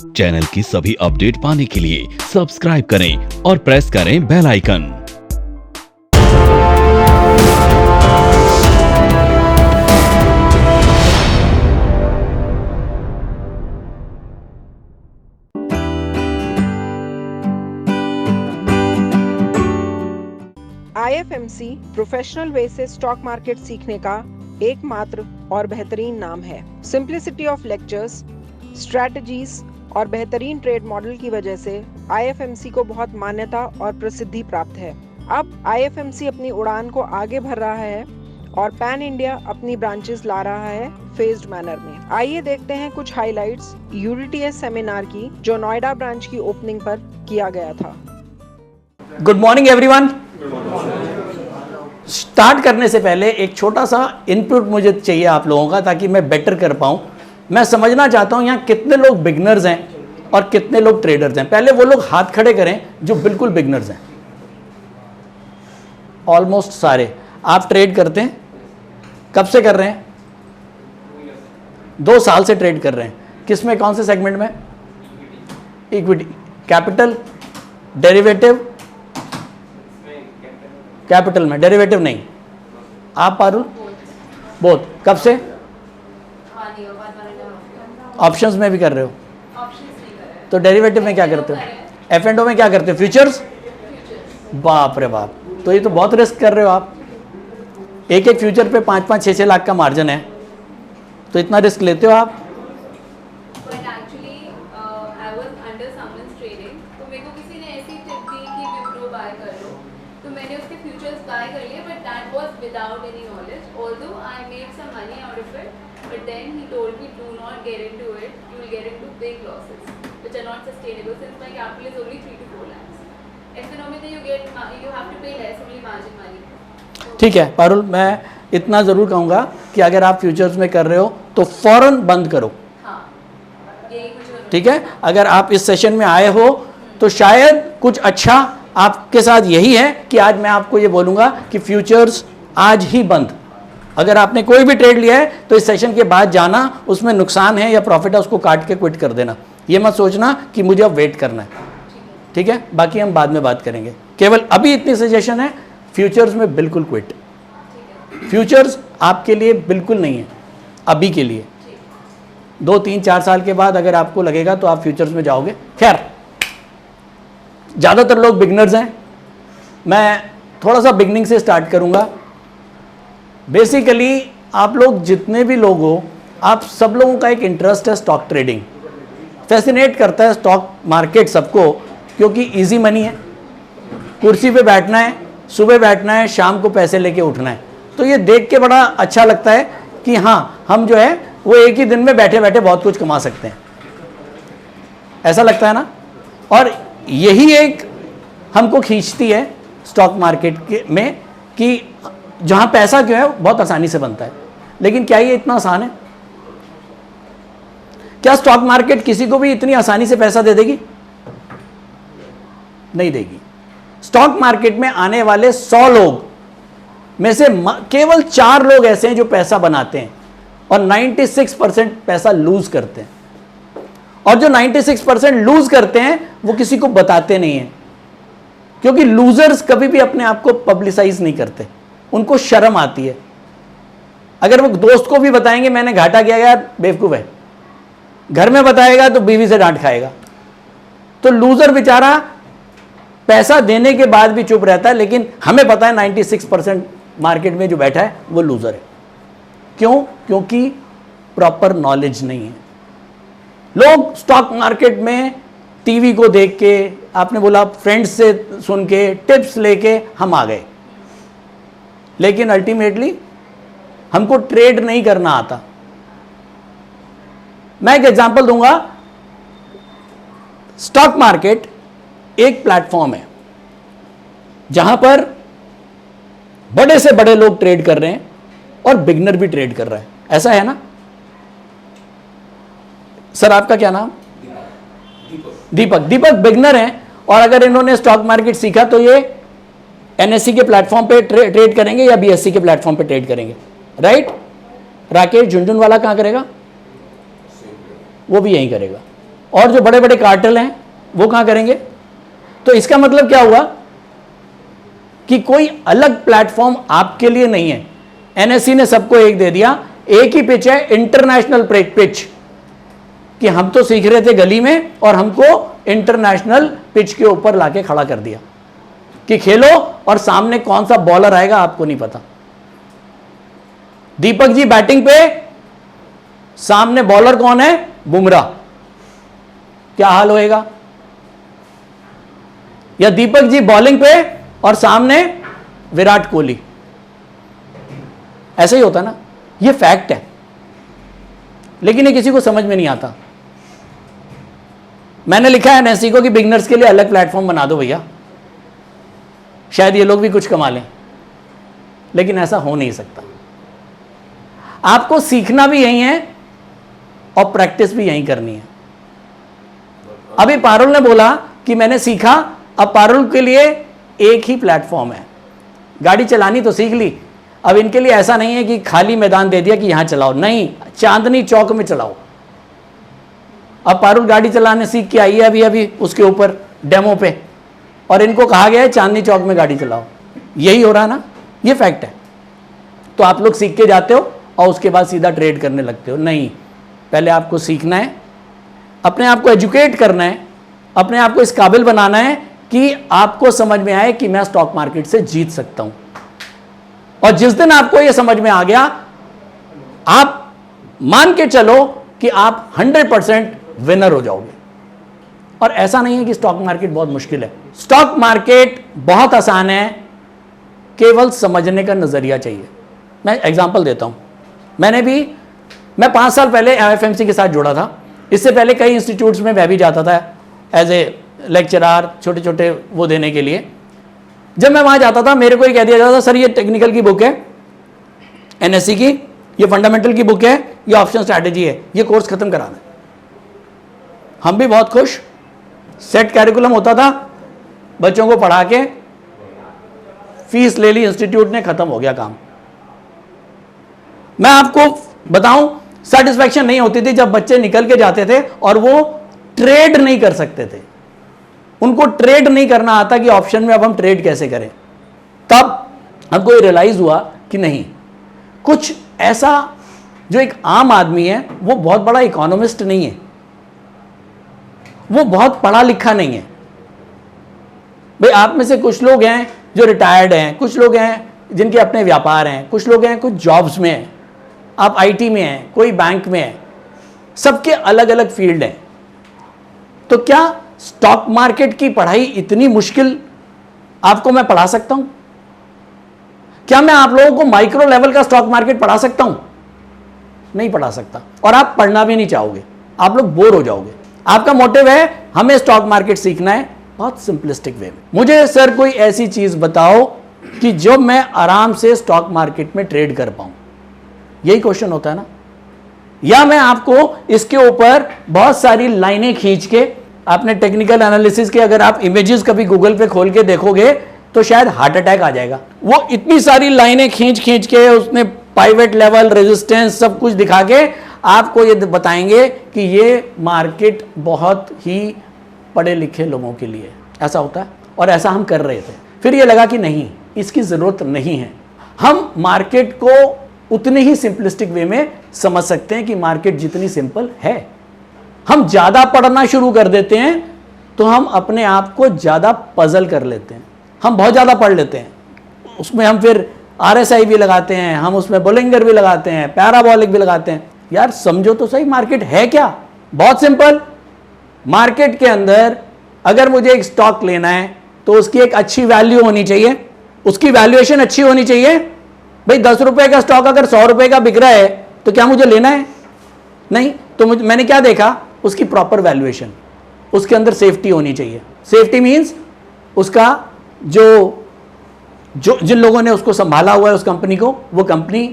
Channel की सभी update पाने के लिए सब्सक्राइब करें और प्रेस करें bell icon. IFMC professional way से स्टॉक मार्केट सीखने का एकमात्र और बेहतरीन नाम है। सिंप्लिसिटी ऑफ लेक्चर्स, स्ट्रैटेजीज और बेहतरीन ट्रेड मॉडल की वजह से IFMC को बहुत मान्यता और प्रसिद्धि प्राप्त है। अब IFMC अपनी उड़ान को आगे भर रहा है और पैन इंडिया अपनी ब्रांचेस ला रहा है फेज्ड मैनर में। आइए देखते हैं कुछ हाइलाइट्स UDTS सेमिनार की जो नोएडा ब्रांच की ओपनिंग पर किया गया था। Good morning everyone. स्टार्ट करने से पहले एक छोटा सा इनपुट मुझे चाहिए आप लोगों का, ताकि मैं बेटर कर पाऊं। मैं समझना चाहता हूं यहाँ कितने लोग बिगनर्स हैं और कितने लोग ट्रेडर्स हैं। पहले वो लोग हाथ खड़े करें जो बिल्कुल बिगनर्स हैं। ऑलमोस्ट सारे। आप ट्रेड करते हैं? कब से कर रहे हैं? 2 साल से ट्रेड कर रहे हैं। किस में, कौन से सेगमेंट में? Equity, capital, derivative? कैपिटल में, डेरिवेटिव नहीं। आप पारुल? बोथ। कब से? ऑप्शंस में भी कर रहे हो? तो डेरिवेटिव में क्या करते हो? F&O में क्या करते हो? फ्यूचर्स? बाप रे बाप, तो ये तो बहुत रिस्क कर रहे हो आप। एक एक फ्यूचर पे 5-5, 6-6 लाख का मार्जिन है, तो इतना रिस्क लेते हो आप? without any knowledge, although I made some money out of it, but then he told me do not get into it, you will get into big losses which are not sustainable since my capital is only 3 to 4 lakhs. F&O में you have to pay less only margin money. ठीक है पारुल, मैं इतना ज़रूर कहूँगा कि अगर आप फ्यूचर्स में कर रहे हो तो फ़ौरन बंद करो। हाँ, यही मुझे। ठीक है, अगर आप इस सेशन में आए हो तो शायद कुछ अच्छा आपके साथ यही है कि आज मैं आपको ये बोलूँगा कि फ्यूचर्स आज ही बंद। अगर आपने कोई भी ट्रेड लिया है तो इस सेशन के बाद जाना, उसमें नुकसान है या प्रॉफिट है उसको काट के क्विट कर देना। ये मत सोचना कि मुझे अब वेट करना है, ठीक है? बाकी हम बाद में बात करेंगे। केवल अभी इतनी सजेशन है, फ्यूचर्स में बिल्कुल क्विट। फ्यूचर्स आपके लिए बिल्कुल नहीं है अभी के लिए। 2, 3, 4 साल के बाद अगर आपको लगेगा तो आप फ्यूचर्स में जाओगे। खैर, ज़्यादातर लोग बिगनर्स हैं। मैं थोड़ा सा बिगनिंग से स्टार्ट करूंगा। बेसिकली आप लोग जितने भी लोग हो, आप सब लोगों का एक इंटरेस्ट है स्टॉक ट्रेडिंग। फैसिनेट करता है स्टॉक मार्केट सबको, क्योंकि इजी मनी है। कुर्सी पे बैठना है, सुबह बैठना है, शाम को पैसे लेके उठना है। तो ये देख के बड़ा अच्छा लगता है कि हाँ, हम जो है वो एक ही दिन में बैठे बैठे बहुत कुछ कमा सकते हैं। ऐसा लगता है ना? और यही एक हमको खींचती है स्टॉक मार्केट में कि जहां पैसा जो है बहुत आसानी से बनता है। लेकिन क्या ये इतना आसान है? क्या स्टॉक मार्केट किसी को भी इतनी आसानी से पैसा दे देगी? नहीं देगी। स्टॉक मार्केट में आने वाले 100 लोग में से केवल 4 लोग ऐसे हैं जो पैसा बनाते हैं और 96% पैसा लूज करते हैं। और जो 96% लूज करते हैं वो किसी को बताते नहीं हैं, क्योंकि लूजर्स कभी भी अपने आप को पब्लिसाइज नहीं करते, उनको शर्म आती है। अगर वो दोस्त को भी बताएंगे मैंने घाटा किया, यार बेवकूफ है। घर में बताएगा तो बीवी से डांट खाएगा। तो लूजर बेचारा पैसा देने के बाद भी चुप रहता है, लेकिन हमें पता है 96% मार्केट में जो बैठा है वो लूजर है। क्यों? क्योंकि प्रॉपर नॉलेज नहीं है। लोग स्टॉक मार्केट में टीवी को देख के, आपने बोला फ्रेंड्स से सुन के, टिप्स लेके हम आ गए, लेकिन अल्टीमेटली हमको ट्रेड नहीं करना आता। मैं एक एग्जांपल दूंगा। स्टॉक मार्केट एक प्लेटफॉर्म है जहां पर बड़े से बड़े लोग ट्रेड कर रहे हैं और बिगनर भी ट्रेड कर रहा है। ऐसा है ना सर? आपका क्या नाम? दीपक। दीपक बिगनर हैं, और अगर इन्होंने स्टॉक मार्केट सीखा तो ये NSE के प्लेटफॉर्म पे ट्रेड करेंगे या BSE के प्लेटफॉर्म पे ट्रेड करेंगे, राइट? राकेश झुंझुनवाला कहां करेगा? वो भी यहीं करेगा। और जो बड़े बड़े कार्टेल हैं वो कहां करेंगे? तो इसका मतलब क्या हुआ कि कोई अलग प्लेटफॉर्म आपके लिए नहीं है। एनएससी ने सबको एक दे दिया, एक ही पिच है, इंटरनेशनल पिच, कि हम तो सीख रहे थे गली में और हमको इंटरनेशनल पिच के ऊपर लाके खड़ा कर दिया कि खेलो, और सामने कौन सा बॉलर आएगा आपको नहीं पता। दीपक जी बैटिंग पे, सामने बॉलर कौन है? बुमराह, क्या हाल होएगा? या दीपक जी बॉलिंग पे और सामने विराट कोहली, ऐसा ही होता ना। ये फैक्ट है, लेकिन ये किसी को समझ में नहीं आता। मैंने लिखा है एनएससी को कि बिगनर्स के लिए अलग प्लेटफॉर्म बना दो भैया, शायद ये लोग भी कुछ कमा लें, लेकिन ऐसा हो नहीं सकता। आपको सीखना भी यही है और प्रैक्टिस भी यही करनी है। अभी पारुल ने बोला कि मैंने सीखा, अब पारुल के लिए एक ही प्लेटफॉर्म है, गाड़ी चलानी तो सीख ली। अब इनके लिए ऐसा नहीं है कि खाली मैदान दे दिया कि यहां चलाओ, नहीं, चांदनी चौक में चलाओ। अब पारुल गाड़ी चलाने सीख के आई है अभी अभी उसके ऊपर डेमो पे, और इनको कहा गया है चांदनी चौक में गाड़ी चलाओ। यही हो रहा है ना, ये फैक्ट है। तो आप लोग सीख के जाते हो और उसके बाद सीधा ट्रेड करने लगते हो, नहीं, पहले आपको सीखना है, अपने आप को एजुकेट करना है, अपने आप को इस काबिल बनाना है कि आपको समझ में आए कि मैं स्टॉक मार्केट से जीत सकता हूं। और जिस दिन आपको यह समझ में आ गया, आप मान के चलो कि आप 100% विनर हो जाओगे। और ऐसा नहीं है कि स्टॉक मार्केट बहुत मुश्किल है, स्टॉक मार्केट बहुत आसान है, केवल समझने का नजरिया चाहिए। मैं एग्जांपल देता हूं, मैं 5 साल पहले एफएमसी के साथ जुड़ा था। इससे पहले कई इंस्टीट्यूट्स में मैं भी जाता था एज ए लेक्चरर, छोटे छोटे वो देने के लिए। जब मैं वहां जाता था, मेरे को ये कह दिया जाता था, सर ये टेक्निकल की बुक है एनएससी की, ये फंडामेंटल की बुक है, ये ऑप्शन स्ट्रैटेजी है, ये कोर्स खत्म करा दें। हम भी बहुत खुश, सेट कैरिकुलम होता था, बच्चों को पढ़ा के फीस ले ली इंस्टीट्यूट ने, खत्म हो गया काम। मैं आपको बताऊं, सेटिस्फैक्शन नहीं होती थी जब बच्चे निकल के जाते थे और वो ट्रेड नहीं कर सकते थे, उनको ट्रेड नहीं करना आता कि ऑप्शन में अब हम ट्रेड कैसे करें। तब हमको ये रियलाइज हुआ कि नहीं, कुछ ऐसा, जो एक आम आदमी है वो बहुत बड़ा इकोनॉमिस्ट नहीं है, वो बहुत पढ़ा लिखा नहीं है। भाई आप में से कुछ लोग हैं जो रिटायर्ड हैं, कुछ लोग हैं जिनके अपने व्यापार हैं, कुछ लोग हैं कुछ जॉब्स में हैं, आप आईटी में हैं, कोई बैंक में है, सबके अलग अलग फील्ड हैं। तो क्या स्टॉक मार्केट की पढ़ाई इतनी मुश्किल आपको मैं पढ़ा सकता हूं? क्या मैं आप लोगों को माइक्रो लेवल का स्टॉक मार्केट पढ़ा सकता हूं? नहीं पढ़ा सकता, और आप पढ़ना भी नहीं चाहोगे, आप लोग बोर हो जाओगे। आपका मोटिव है हमें स्टॉक मार्केट सीखना है बहुत सिंपलिस्टिक वे में। मुझे सर कोई ऐसी चीज बताओ कि जो मैं आराम से स्टॉक मार्केट में ट्रेड कर पाऊं, यही क्वेश्चन होता है ना। या मैं आपको इसके ऊपर बहुत सारी लाइनें खींच के, आपने टेक्निकल एनालिसिस के अगर आप इमेजेस कभी गूगल पे खोल के देखोगे तो शायद हार्ट अटैक आ जाएगा। वो इतनी सारी लाइनें खींच खींच के उसमें पाइवेट लेवल, रेजिस्टेंस, सब कुछ दिखा के आपको ये बताएंगे कि ये मार्केट बहुत ही पढ़े लिखे लोगों के लिए। ऐसा होता है, और ऐसा हम कर रहे थे। फिर ये लगा कि नहीं, इसकी जरूरत नहीं है। हम मार्केट को उतने ही सिंपलिस्टिक वे में समझ सकते हैं कि मार्केट जितनी सिंपल है। हम ज्यादा पढ़ना शुरू कर देते हैं तो हम अपने आप को ज्यादा पजल कर लेते हैं। हम बहुत ज्यादा पढ़ लेते हैं, उसमें हम फिर RSI भी लगाते हैं, हम उसमें बोलिंगर भी लगाते हैं, पैराबॉलिक भी लगाते हैं। यार समझो तो सही, मार्केट है क्या? बहुत सिंपल। मार्केट के अंदर अगर मुझे एक स्टॉक लेना है तो उसकी एक अच्छी वैल्यू होनी चाहिए, उसकी वैल्यूएशन अच्छी होनी चाहिए। भाई 10 रुपए का स्टॉक अगर 100 रुपए का बिक रहा है तो क्या मुझे लेना है? नहीं। तो मैंने क्या देखा, उसकी प्रॉपर वैल्यूएशन, उसके अंदर सेफ्टी होनी चाहिए। सेफ्टी मींस उसका जो जिन लोगों ने उसको संभाला हुआ है उस कंपनी को, वो कंपनी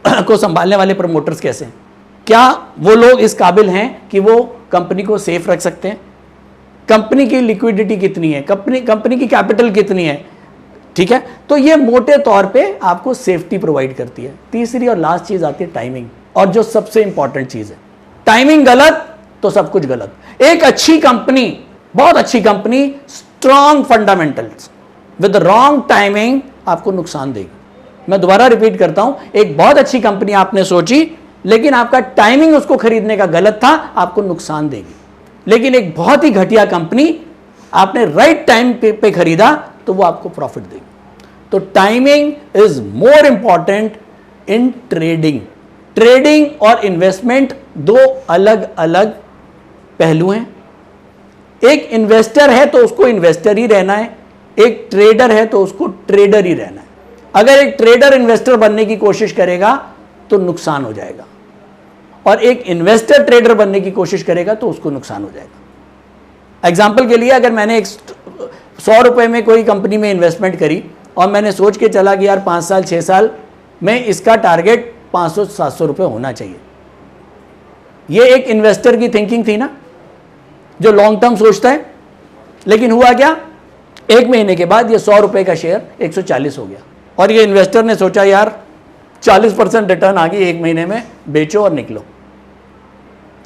को संभालने वाले प्रमोटर्स कैसे हैं, क्या वो लोग इस काबिल हैं कि वो कंपनी को सेफ रख सकते हैं, कंपनी की लिक्विडिटी कितनी है, कंपनी की कैपिटल कितनी है। ठीक है, तो ये मोटे तौर पे आपको सेफ्टी प्रोवाइड करती है। तीसरी और लास्ट चीज आती है टाइमिंग, और जो सबसे इंपॉर्टेंट चीज है, टाइमिंग गलत तो सब कुछ गलत। एक अच्छी कंपनी, बहुत अच्छी company, strong fundamentals with wrong timing आपको नुकसान देगी। मैं दोबारा रिपीट करता हूं, एक बहुत अच्छी कंपनी आपने सोची लेकिन आपका टाइमिंग उसको खरीदने का गलत था, आपको नुकसान देगी। लेकिन एक बहुत ही घटिया कंपनी आपने राइट टाइम पे खरीदा तो वो आपको प्रॉफिट देगी। तो timing is more important in trading. Trading और इन्वेस्टमेंट दो अलग अलग पहलू हैं। एक इन्वेस्टर है तो उसको इन्वेस्टर ही रहना है, एक ट्रेडर है तो उसको ट्रेडर ही रहना है। अगर एक ट्रेडर इन्वेस्टर बनने की कोशिश करेगा तो नुकसान हो जाएगा, और एक इन्वेस्टर ट्रेडर बनने की कोशिश करेगा तो उसको नुकसान हो जाएगा। एग्जाम्पल के लिए, अगर मैंने 100 रुपए में कोई कंपनी में इन्वेस्टमेंट करी और मैंने सोच के चला कि यार 5 साल 6 साल में इसका टारगेट 500-700 रुपए होना चाहिए, ये एक इन्वेस्टर की थिंकिंग थी ना, जो लॉन्ग टर्म सोचता है। लेकिन हुआ क्या, 1 महीने के बाद ये 100 रुपए का शेयर 140 हो गया, और ये इन्वेस्टर ने सोचा यार 40% रिटर्न आ गई 1 महीने में, बेचो और निकलो।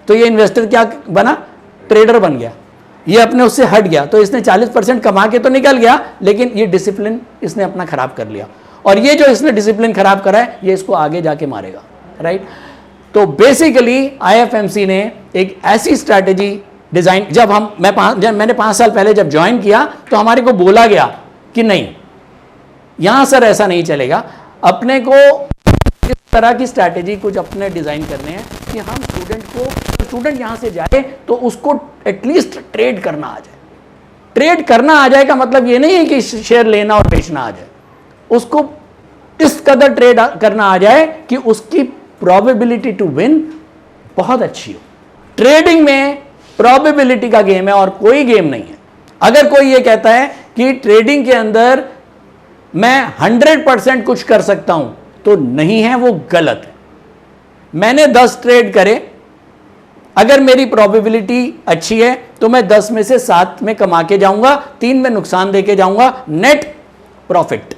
तो ये इन्वेस्टर क्या बना, ट्रेडर बन गया। ये अपने उससे हट गया, तो इसने 40% कमा के तो निकल गया, लेकिन ये डिसिप्लिन इसने अपना खराब कर लिया, और ये जो इसने डिसिप्लिन खराब करा है ये इसको आगे जाके मारेगा, राइट। तो बेसिकली IFMC ने एक ऐसी स्ट्रैटेजी डिजाइन, जब मैंने 5 साल पहले जब ज्वाइन किया तो हमारे को बोला गया कि नहीं, यहां सर ऐसा नहीं चलेगा, अपने को इस तरह की स्ट्रैटेजी कुछ अपने डिजाइन करने हैं कि हम स्टूडेंट यहां से जाए तो उसको एटलीस्ट ट्रेड करना आ जाए। ट्रेड करना आ जाए का मतलब ये नहीं है कि शेयर लेना और बेचना आ जाए, उसको इस कदर ट्रेड करना आ जाए कि उसकी प्रोबेबिलिटी टू विन बहुत अच्छी हो। ट्रेडिंग में प्रोबेबिलिटी का गेम है और कोई गेम नहीं है। अगर कोई ये कहता है कि ट्रेडिंग के अंदर मैं 100% कुछ कर सकता हूं, तो नहीं है, वो गलत है। मैंने 10 ट्रेड करे, अगर मेरी प्रोबेबिलिटी अच्छी है तो मैं 10 में से 7 में कमा के जाऊंगा, 3 में नुकसान देके जाऊंगा, net profit.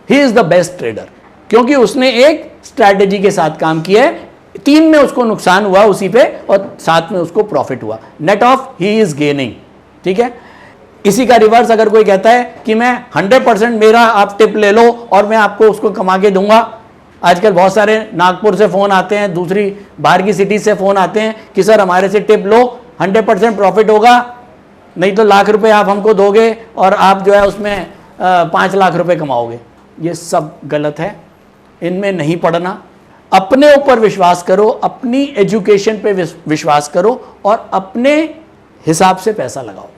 He is the best trader, क्योंकि उसने एक स्ट्रैटेजी के साथ काम किया है। 3 में उसको नुकसान हुआ उसी पे, और 7 में उसको प्रॉफिट हुआ, net of he is gaining, ठीक है। इसी का रिवर्स अगर कोई कहता है कि मैं 100% मेरा आप टिप ले लो और मैं आपको उसको कमा के दूंगा। आजकल बहुत सारे नागपुर से फ़ोन आते हैं, दूसरी बाहर की सिटी से फ़ोन आते हैं कि सर हमारे से टिप लो, 100% प्रॉफिट होगा, नहीं तो लाख रुपए आप हमको दोगे और आप जो है उसमें 5 लाख रुपए कमाओगे। ये सब गलत है, इनमें नहीं पढ़ना। अपने ऊपर विश्वास करो, अपनी एजुकेशन पे विश्वास करो और अपने हिसाब से पैसा लगाओ।